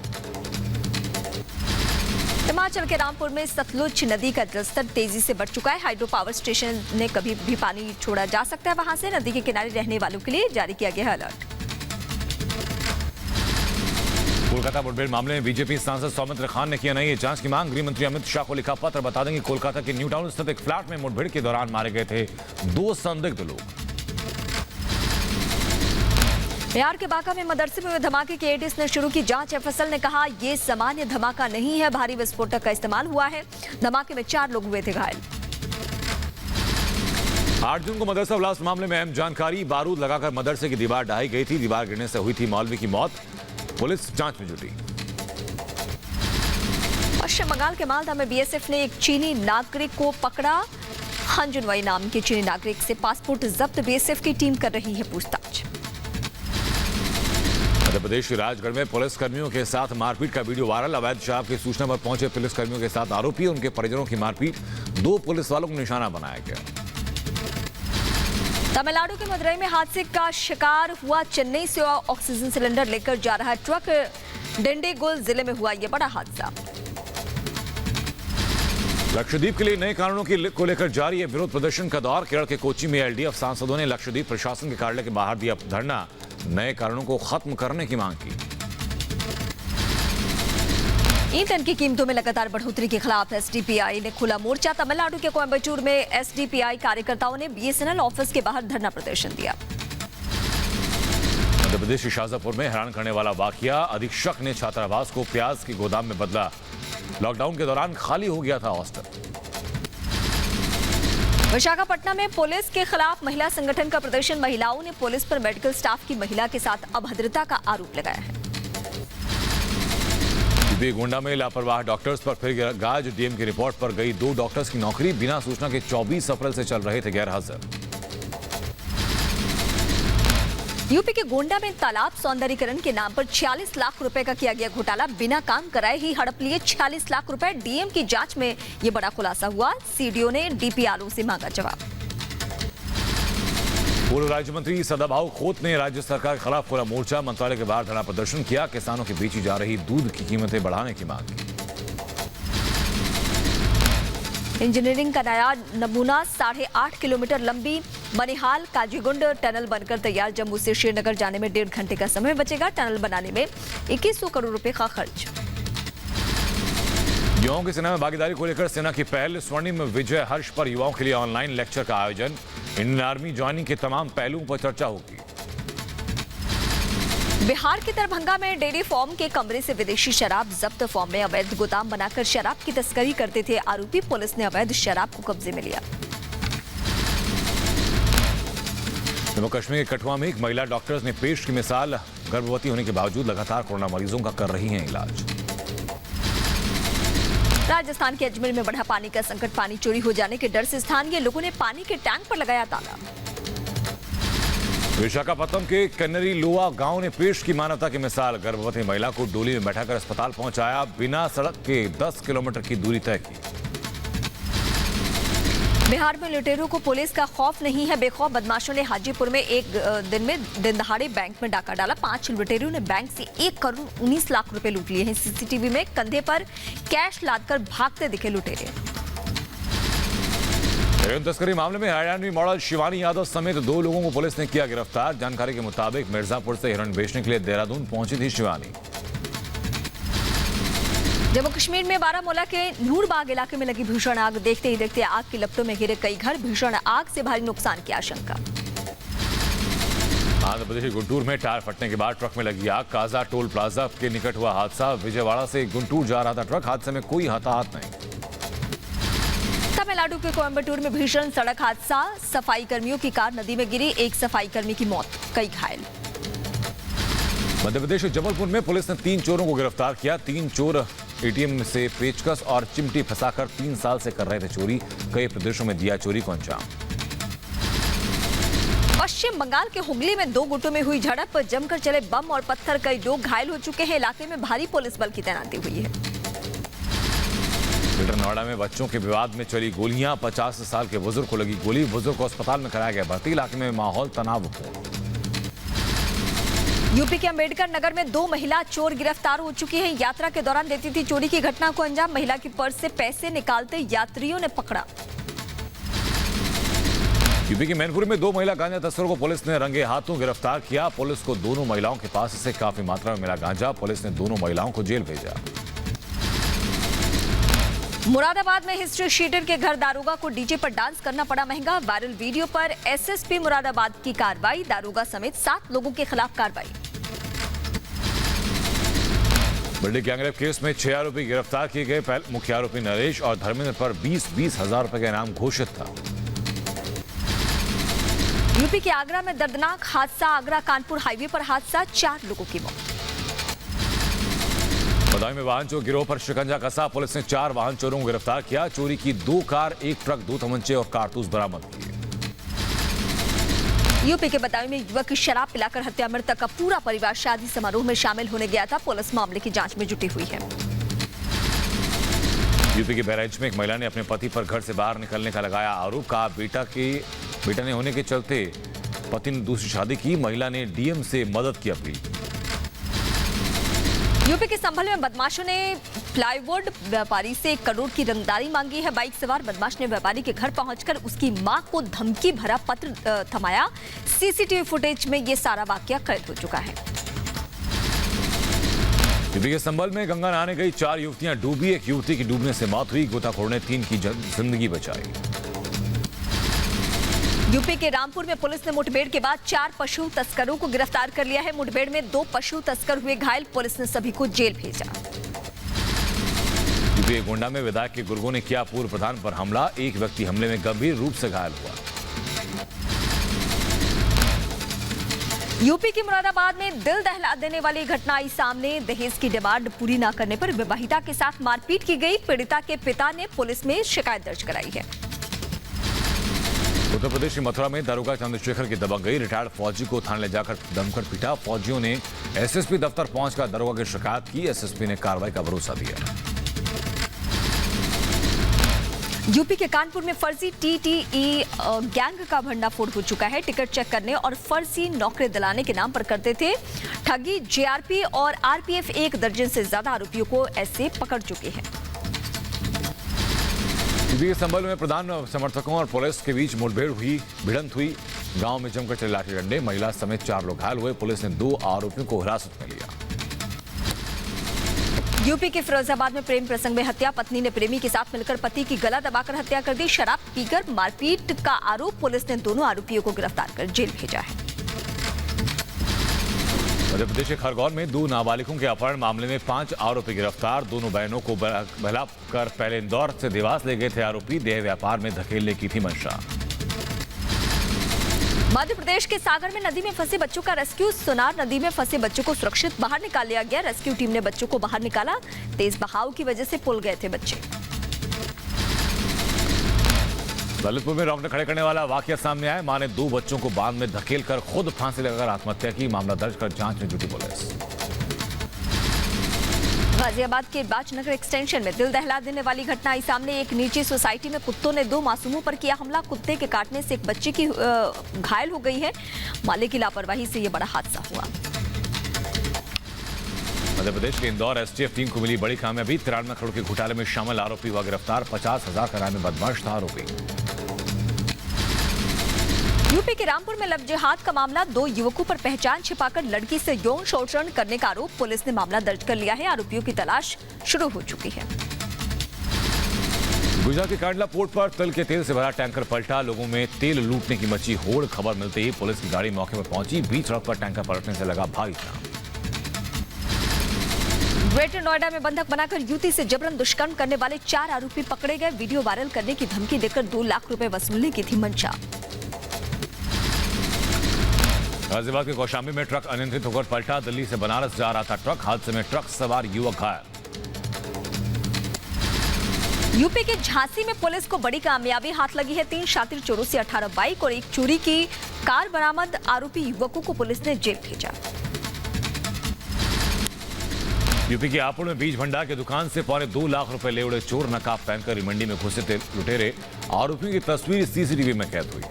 हिमाचल के रामपुर में सतलुज नदी का जलस्तर तेजी से बढ़ चुका है, हाइड्रो पावर स्टेशन ने कभी भी पानी छोड़ा जा सकता है, वहां से नदी के किनारे रहने वालों के लिए जारी किया गया है अलर्ट।
कोलकाता मुठभेड़ मामले में बीजेपी सांसद सौमित्र खान ने किया नई जांच की मांग, गृह मंत्री अमित शाह को लिखा पत्र, बता दें कि कोलकाता के न्यू टाउन स्थित एक फ्लैट में मुठभेड़ के दौरान मारे गए थे 2 संदिग्ध लोग।
बिहार के बांका में मदरसे में हुए धमाके की एडीएस ने शुरू की जांच, एफएसएल ने कहा यह सामान्य धमाका नहीं है, भारी विस्फोटक का इस्तेमाल हुआ है, धमाके में 4 लोग हुए थे घायल।
8 जून को मदरसा ब्लास्ट मामले में अहम जानकारी, बारूद लगाकर मदरसे की दीवार ढहाई गई थी, दीवार गिरने से हुई थी मौलवी की मौत, पुलिस जांच में जुटी।
पश्चिम बंगाल के मालदा में बीएसएफ ने एक चीनी नागरिक को पकड़ा, हंजुनवाई नाम के चीनी नागरिक से पासपोर्ट जब्त, बीएसएफ की टीम कर रही है पूछताछ।
मध्य प्रदेश के राजगढ़ में पुलिस कर्मियों के साथ मारपीट का वीडियो वायरल, अवैध शराब की सूचना पर पहुंचे पुलिस कर्मियों के साथ आरोपी, उनके परिजनों की मारपीट, 2 पुलिस वालों को निशाना बनाया गया।
तमिलनाडु के मदुरई में हादसे का शिकार हुआ, चेन्नई से ऑक्सीजन सिलेंडर लेकर जा रहा ट्रक, डिंडीगुल जिले में हुआ यह बड़ा हादसा।
लक्षद्वीप के लिए नए कानूनों को लेकर जारी है विरोध प्रदर्शन का दौर, केरल के कोच्चि में एलडीएफ सांसदों ने लक्षद्वीप प्रशासन के कार्यालय के बाहर दिया धरना, नए कानूनों को खत्म करने की मांग की।
ईंधन की कीमतों में लगातार बढ़ोतरी के खिलाफ एसडीपीआई ने खुला मोर्चा, तमिलनाडु के कोयम्बटूर में एसडीपीआई कार्यकर्ताओं ने बीएसएनएल ऑफिस के बाहर धरना प्रदर्शन दिया।
मध्य प्रदेश के शाजापुर में हैरान करने वाला वाकया, अधीक्षक ने छात्रावास को प्याज के गोदाम में बदला, लॉकडाउन के दौरान खाली हो गया था हॉस्टल।
विशाखापट्टनम में पुलिस के खिलाफ महिला संगठन का प्रदर्शन, महिलाओं ने पुलिस पर मेडिकल स्टाफ की महिला के साथ अभद्रता का आरोप लगाया है।
गोंडा में लापरवाह डॉक्टर्स पर फिर गाज, डीएम की रिपोर्ट पर गई 2 डॉक्टर्स की नौकरी, बिना सूचना के 24 अप्रैल से चल रहे थे गैर हाजिर।
यूपी के गोंडा में तालाब सौंदर्यीकरण के नाम पर 46 लाख रुपए का किया गया घोटाला, बिना काम कराए ही हड़प लिए 46 लाख रुपए, डीएम की जांच में यह बड़ा खुलासा हुआ, सीडीओ ने डीपीआरओ से मांगा जवाब।
पूर्व राज्य मंत्री सदाभाऊ खोत ने राज्य सरकार के खिलाफ खोला मोर्चा, मंत्रालय के बाहर धरना प्रदर्शन किया, किसानों के बेची जा रही दूध की कीमतें बढ़ाने की मांग की।
इंजीनियरिंग का नया नमूना, 8.5 किलोमीटर लंबी बनिहाल काजीगुंड टनल बनकर तैयार, जम्मू से श्रीनगर जाने में 1.5 घंटे का समय बचेगा, टनल बनाने में 2100 करोड़ रुपए का खर्च।
युवाओं की सेना में भागीदारी को लेकर सेना की पहल, स्वर्णिम विजय हर्ष पर युवाओं के लिए ऑनलाइन लेक्चर का आयोजन, इंडियन आर्मी ज्वाइनिंग के तमाम पहलुओं पर चर्चा होगी।
बिहार के दरभंगा में डेयरी फार्म के कमरे से विदेशी शराब जब्त, फार्म में अवैध गोदाम बनाकर शराब की तस्करी करते थे आरोपी, पुलिस ने अवैध शराब को कब्जे में लिया।
जम्मू कश्मीर के कठुआ में एक महिला डॉक्टर्स ने पेश की मिसाल, गर्भवती होने के बावजूद लगातार कोरोना मरीजों का कर रही हैं इलाज।
राजस्थान के अजमेर में बढ़ा पानी का संकट, पानी चोरी हो जाने के डर से स्थानीय लोगों ने पानी के टैंक पर लगाया ताला।
विशाखापट्टनम के कन्नरी लोआ गांव ने पेश की मानवता की मिसाल, गर्भवती महिला को डोली में बैठाकर अस्पताल पहुंचाया, बिना सड़क के 10 किलोमीटर की दूरी तय की।
बिहार में लुटेरों को पुलिस का खौफ नहीं है, बेखौफ बदमाशों ने हाजीपुर में एक दिन दहाड़े बैंक में डाका डाला, 5 लुटेरों ने बैंक से 1 करोड़ 19 लाख रुपए लूट लिए हैं। सीसीटीवी में कंधे पर कैश लादकर भागते दिखे लुटेरे।
तस्करी मामले में हरियाणवी मॉडल शिवानी यादव समेत 2 लोगों को पुलिस ने किया गिरफ्तार, जानकारी के मुताबिक मिर्जापुर से हिरण बेचने के लिए देहरादून पहुंची थी शिवानी।
जम्मू कश्मीर में बारामूला के नूरबाग इलाके में लगी भीषण आग, देखते ही देखते आग की लपटों में घिरे कई घर, भीषण आग से भारी नुकसान की आशंका।
आंध्र प्रदेश के गुंटूर में टायर फटने के बाद ट्रक में लगी आग। काजा टोल प्लाजा के निकट हुआ हादसा। विजयवाड़ा से गुंटूर जा रहा था ट्रक। हादसे में कोई हताहत नहीं।
तमिलनाडु के कोयम्बटूर में भीषण सड़क हादसा। सफाई कर्मियों की कार नदी में गिरी, एक सफाई कर्मी की मौत, कई घायल।
मध्य प्रदेश के जबलपुर में पुलिस ने 3 चोरों को गिरफ्तार किया। 3 चोर एटीएम से पेचकस और चिमटी फंसाकर 3 साल से कर रहे थे चोरी। कई प्रदेशों में दिया चोरी को अंजाम।
पश्चिम बंगाल के हुगली में 2 गुटों में हुई झड़प। जमकर चले बम और पत्थर, कई लोग घायल हो चुके हैं। इलाके में भारी पुलिस बल की तैनाती हुई है।
ग्रेटर नोएडा में बच्चों के विवाद में चली गोलियां। 50 साल के बुजुर्ग को लगी गोली। बुजुर्ग को अस्पताल में कराया गया भर्ती। इलाके में माहौल तनावपूर्ण।
यूपी के अंबेडकर नगर में 2 महिला चोर गिरफ्तार हो चुकी हैं। यात्रा के दौरान देती थी चोरी की घटना को अंजाम। महिला की पर्स से पैसे निकालते यात्रियों ने पकड़ा।
यूपी के मैनपुरी में 2 महिला गांजा तस्करों को पुलिस ने रंगे हाथों गिरफ्तार किया। पुलिस को दोनों महिलाओं के पास से काफी मात्रा में मिला गांजा। पुलिस ने दोनों महिलाओं को जेल भेजा।
मुरादाबाद में हिस्ट्री शीटर के घर दारोगा को डीजे पर डांस करना पड़ा महंगा। वायरल वीडियो पर एसएसपी मुरादाबाद की कार्रवाई। दारोगा समेत 7 लोगों के खिलाफ कार्रवाई।
बड़े गैंगरेप केस में 6 आरोपी गिरफ्तार किए गए। मुख्य आरोपी नरेश और धर्मेंद्र पर 20-20 हजार रुपए का इनाम घोषित था।
यूपी के आगरा में दर्दनाक हादसा। आगरा कानपुर हाईवे पर हादसा, 4 लोगों की मौत।
बदायूं में वाहन चोर गिरोह पर शिकंजा कसा। पुलिस ने 4 वाहन चोरों को गिरफ्तार किया। चोरी की 2 कार, 1 ट्रक, 2 तमंचे और कारतूस बरामद किए।
यूपी के बदायूं में युवक की शराब पिलाकर हत्या। मृतक का पूरा परिवार शादी समारोह में शामिल होने गया था। पुलिस मामले की जांच में जुटी हुई है।
यूपी के बहराइच में एक महिला ने अपने पति पर घर से बाहर निकलने का लगाया आरोप। कहा बेटा ने होने के चलते पति ने दूसरी शादी की। महिला ने डीएम से मदद की अपील।
यूपी के संभल में बदमाशों ने प्लाईवुड व्यापारी से 1 करोड़ की रंगदारी मांगी है। बाइक सवार बदमाश ने व्यापारी के घर पहुंचकर उसकी मां को धमकी भरा पत्र थमाया। सीसीटीवी फुटेज में ये सारा वाकया कैद हो चुका है।
यूपी के संभल में गंगा नहाने गई 4 युवतियां डूबी। एक युवती की डूबने से मौत हुई। गोताखोर ने 3 की जिंदगी बचाई।
यूपी के रामपुर में पुलिस ने मुठभेड़ के बाद 4 पशु तस्करों को गिरफ्तार कर लिया है। मुठभेड़ में 2 पशु तस्कर हुए घायल। पुलिस ने सभी को जेल भेजा।
यूपी के गोंडा में विधायक के गुर्गों ने किया पूर्व प्रधान पर हमला। एक व्यक्ति हमले में गंभीर रूप से घायल हुआ।
यूपी के मुरादाबाद में दिल दहला देने वाली घटना आई सामने। दहेज की डिमांड पूरी न करने पर विवाहिता के साथ मारपीट की गई। पीड़िता के पिता ने पुलिस में शिकायत दर्ज कराई है।
उत्तर प्रदेश की मथुरा में दारोगा चंद्रशेखर की दबंगई। रिटायर्ड फौजी को थाने ले जाकर दमकर पीटा। फौजियों ने एसएसपी दफ्तर पहुंचकर दारोगा की शिकायत की। एसएसपी ने कार्रवाई का भरोसा दिया।
यूपी के कानपुर में फर्जी टीटीई गैंग का भंडाफोड़ हो चुका है। टिकट चेक करने और फर्जी नौकरी दिलाने के नाम पर करते थे ठगी। जेआरपी और आरपीएफ 1 दर्जन से ज्यादा आरोपियों को ऐसे पकड़ चुके हैं।
यूपी के संभल में प्रधान समर्थकों और पुलिस के बीच भिड़ंत हुई। गांव में जमकर चले लाठी डंडे। महिला समेत 4 लोग घायल हुए। पुलिस ने 2 आरोपियों को हिरासत में लिया।
यूपी के फिरोजाबाद में प्रेम प्रसंग में हत्या। पत्नी ने प्रेमी के साथ मिलकर पति की गला दबाकर हत्या कर दी। शराब पीकर मारपीट का आरोप। पुलिस ने दोनों आरोपियों को गिरफ्तार कर जेल भेजा है।
मध्य प्रदेश के खरगोन में 2 नाबालिगों के अपहरण मामले में 5 आरोपी गिरफ्तार। दोनों बहनों को बहलाकर पहले इंदौर से देवास ले गए थे आरोपी। देह व्यापार में धकेलने की थी मंशा।
मध्य प्रदेश के सागर में नदी में फंसे बच्चों का रेस्क्यू। सुनार नदी में फंसे बच्चों को सुरक्षित बाहर निकाल लिया गया। रेस्क्यू टीम ने बच्चों को बाहर निकाला। तेज बहाव की वजह से पुल गए थे बच्चे।
ललितपुर में रोंगटे खड़े करने वाला वाकया सामने आया। मां ने 2 बच्चों को बांध में धकेलकर खुद फांसी लगाकर आत्महत्या की। मामला दर्ज कर जांच में जुटी पुलिस।
गाजियाबाद के बाजनगर एक्सटेंशन में दिल दहला देने वाली घटना आई सामने। एक निजी सोसाइटी में कुत्तों ने 2 मासूमों पर किया हमला। कुत्ते के काटने से एक बच्ची की घायल हो गई है। मालिक की लापरवाही से यह बड़ा हादसा हुआ।
मध्य प्रदेश के इंदौर एसटीएफ टीम को मिली बड़ी कामयाबी। 93 करोड़ के घोटाले में शामिल आरोपी हुआ गिरफ्तार। 50,000 का इनामी बदमाश था आरोपी।
यूपी के रामपुर में लव जिहाद का मामला। 2 युवकों पर पहचान छिपाकर लड़की से यौन शोषण करने का आरोप। पुलिस ने मामला दर्ज कर लिया है। आरोपियों की तलाश शुरू हो चुकी है।
गुजरात के कांडला पोर्ट पर तिल के तेल से भरा टैंकर पलटा, लोगों में तेल लूटने की मची होड़। खबर मिलते ही पुलिस की गाड़ी मौके पर पहुंची, बीच सड़क पर टैंकर पलटने से लगा भारी जाम।
ग्रेटर नोएडा में बंधक बनाकर युवती से जबरन दुष्कर्म करने वाले 4 आरोपी पकड़े गए। वीडियो वायरल करने की धमकी देकर 2 लाख रुपए वसूलने की थी मंशा।
गाजियाबाद के कौशाम्बी में ट्रक अनियंत्रित होकर पलटा, दिल्ली से बनारस जा रहा था ट्रक, हादसे में ट्रक सवार युवक घायल।
यूपी के झांसी में पुलिस को बड़ी कामयाबी हाथ लगी है। 3 शातिर चोरों से 18 बाइक और 1 चोरी की कार बरामद। आरोपी युवकों को पुलिस ने जेल भेजा।
यूपी के हापुड़ में बीज भंडार की दुकान से 2.25 लाख रुपए ले उड़े चोर, नकाब पहनकर मंडी में घुसे थे लुटेरे। आरोपियों की तस्वीर सीसीटीवी में कैद हुई।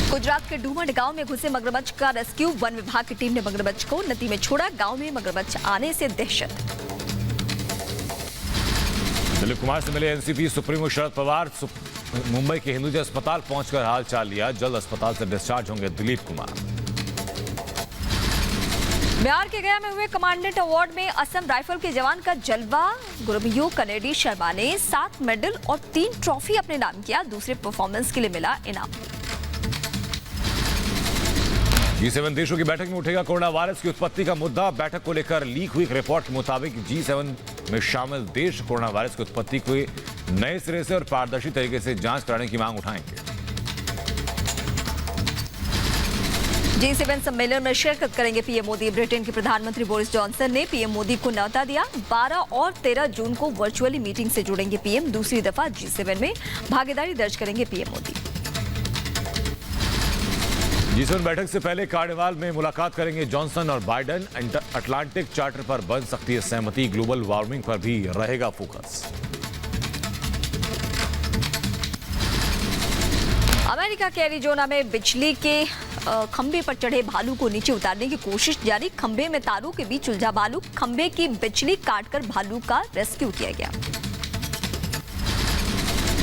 गुजरात के डूमंड गांव में घुसे मगरमच्छ का रेस्क्यू। वन विभाग की टीम ने मगरमच्छ को नदी में छोड़ा। गांव में मगरमच्छ आने से दहशत।
दिलीप कुमार से मिले एनसीपी सुप्रीमो शरद पवार। मुंबई के हिंदुजा अस्पताल पहुंचकर हाल चाल लिया, जल्द अस्पताल से डिस्चार्ज होंगे दिलीप कुमार।
बिहार के गया में हुए कमांडेंट अवार्ड में असम राइफल के जवान का जलवा। गुरमीयो कनेडी शर्मा ने 7 मेडल और 3 ट्रॉफी अपने नाम किया। दूसरे परफॉर्मेंस के लिए मिला इनाम।
G7 देशों की बैठक में उठेगा कोरोना वायरस की उत्पत्ति का मुद्दा। बैठक को लेकर लीक हुई रिपोर्ट के मुताबिक G7 में शामिल देश कोरोना वायरस की उत्पत्ति को नए सिरे से और पारदर्शी तरीके से जांच कराने की मांग उठाएंगे।
G7 सम्मेलन में शिरकत करेंगे पीएम मोदी। ब्रिटेन के प्रधानमंत्री बोरिस जॉनसन ने पीएम मोदी को न्योता दिया। 12 और 13 जून को वर्चुअली मीटिंग से जुड़ेंगे पीएम। दूसरी दफा G7 में भागीदारी दर्ज करेंगे पीएम मोदी।
G7 बैठक से पहले कार्निवाल में मुलाकात करेंगे जॉनसन और बाइडेन। अटलांटिक चार्टर पर बन सकती है सहमति। ग्लोबल वार्मिंग पर भी रहेगा फोकस।
अमेरिका के एरिजोना में बिजली के खंबे पर चढ़े भालू को नीचे उतारने की कोशिश जारी। खंबे में तारों के बीच उलझा भालू। खंबे की बिजली काटकर भालू का रेस्क्यू किया गया।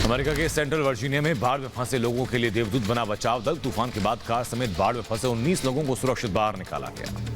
अमेरिका के सेंट्रल वर्जीनिया में बाढ़ में फंसे लोगों के लिए देवदूत बना बचाव दल। तूफान के बाद कार समेत बाढ़ में फंसे 19 लोगों को सुरक्षित बाहर निकाला गया।